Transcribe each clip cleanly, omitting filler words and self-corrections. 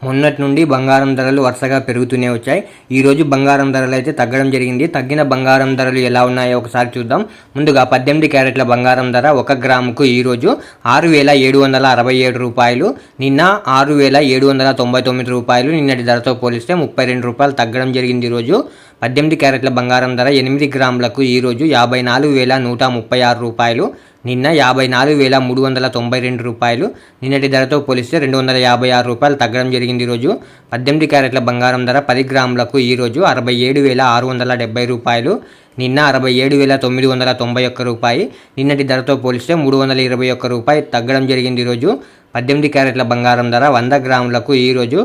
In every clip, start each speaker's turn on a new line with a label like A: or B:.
A: మొన్నటి నుండి బంగారం ధరలు వరుసగా పెరుగుతూనే వచ్చాయి. ఈరోజు బంగారం ధరలు అయితే తగ్గడం జరిగింది. తగ్గిన బంగారం ధరలు ఎలా ఉన్నాయో ఒకసారి చూద్దాం. ముందుగా 18 క్యారెట్ల బంగారం ధర 1 గ్రాముకు ఈరోజు 6,767 రూపాయలు, నిన్న 6,799 రూపాయలు. నిన్నటి ధరతో పోలిస్తే 32 రూపాయలు తగ్గడం జరిగింది. ఈరోజు 18 క్యారెట్ల బంగారం ధర 8 గ్రాములకు ఈరోజు 54,136 రూపాయలు, నిన్న 54,392 రూపాయలు. నిన్నటి ధరతో పోలిస్తే 256 రూపాయలు తగ్గడం జరిగింది. ఈరోజు 18 క్యారెట్ల బంగారం ధర 10 గ్రాములకు ఈరోజు 67,670 రూపాయలు, నిన్న 67,991 రూపాయి. నిన్నటి ధరతో పోలిస్తే 321 రూపాయి తగ్గడం జరిగింది. ఈరోజు 18 క్యారెట్ల బంగారం ధర 100 గ్రాములకు ఈరోజు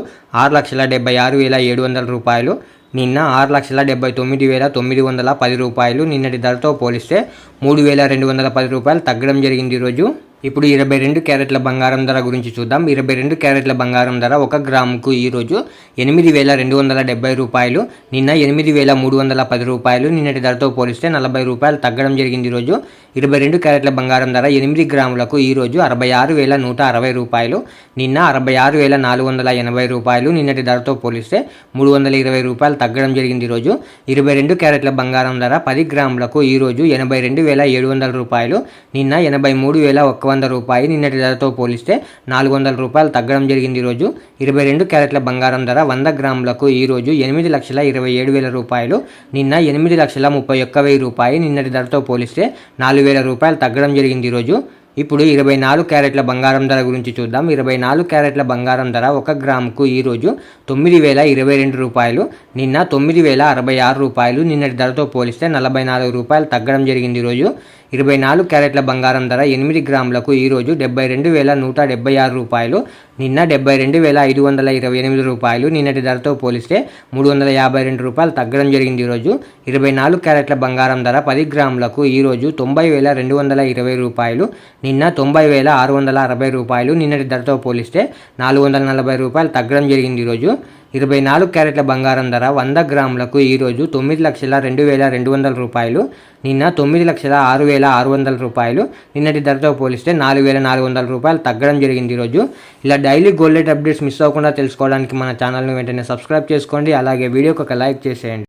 A: 6,76,700 రూపాయలు, నిన్న 6,79,910 రూపాయలు. నిన్నటి ధరతో పోలిస్తే 3,210 రూపాయలు తగ్గడం జరిగింది. ఈరోజు ఇప్పుడు 22 క్యారెట్ల బంగారం ధర గురించి చూద్దాం. 22 క్యారెట్ల బంగారం ధర 1 గ్రాముకు ఈరోజు 8,270 రూపాయలు, నిన్న 8,310 రూపాయలు. నిన్నటి ధరతో పోలిస్తే 40 రూపాయలు తగ్గడం జరిగింది. ఈరోజు 22 క్యారెట్ల బంగారం ధర 8 గ్రాములకు ఈరోజు 66,160 రూపాయలు, నిన్న 66,480 రూపాయలు. నిన్నటి ధరతో పోలిస్తే 320 రూపాయలు తగ్గడం జరిగింది. ఈరోజు 22 క్యారెట్ల బంగారం ధర 10 గ్రాములకు ఈరోజు 82,700 రూపాయలు, నిన్న 83,100 రూపాయలు. నిన్నటి ధరతో పోలిస్తే 400 రూపాయలు తగ్గడం జరిగింది. ఈరోజు 22 క్యారెట్ల బంగారం ధర 100 గ్రాములకు ఈరోజు 8,27,000 రూపాయలు, నిన్న 8,31,000 రూపాయలు. నిన్నటి ధరతో పోలిస్తే 4,000 రూపాయలు తగ్గడం జరిగింది. ఈరోజు ఇప్పుడు 24 క్యారెట్ల బంగారం ధర గురించి చూద్దాం. 24 క్యారెట్ల బంగారం ధర 1 గ్రాముకు ఈరోజు 9,022 రూపాయలు, నిన్న 9,066 రూపాయలు. నిన్నటి ధరతో పోలిస్తే 44 రూపాయలు తగ్గడం జరిగింది. ఈరోజు 24 క్యారెట్ల బంగారం ధర 8 గ్రాములకు ఈరోజు 72,176 రూపాయలు, నిన్న 72,528 రూపాయలు. నిన్నటి ధరతో పోలిస్తే 352 రూపాయలు తగ్గడం జరిగింది. ఈరోజు 24 క్యారెట్ల బంగారం ధర 10 గ్రాములకు ఈరోజు 90,220 రూపాయలు, నిన్న 90,660 రూపాయలు. నిన్నటి ధరతో పోలిస్తే 440 రూపాయలు తగ్గడం జరిగింది. ఈరోజు 24 క్యారెట్ల బంగారం ధర 100 గ్రాములకు ఈరోజు 9,02,200 రూపాయలు, నిన్న 9,06,600 రూపాయలు. నిన్నటి ధరతో పోలిస్తే 4,400 రూపాయలు తగ్గడం జరిగింది. ఈరోజు ఇలా daily gold rate updates miss అవ్వకుండా తెలుసుకోవడానికి మన ఛానల్ను వెంటనే సబ్స్క్రైబ్ చేసుకోండి. అలాగే వీడియోకి ఒక లైక్ చేసేయండి.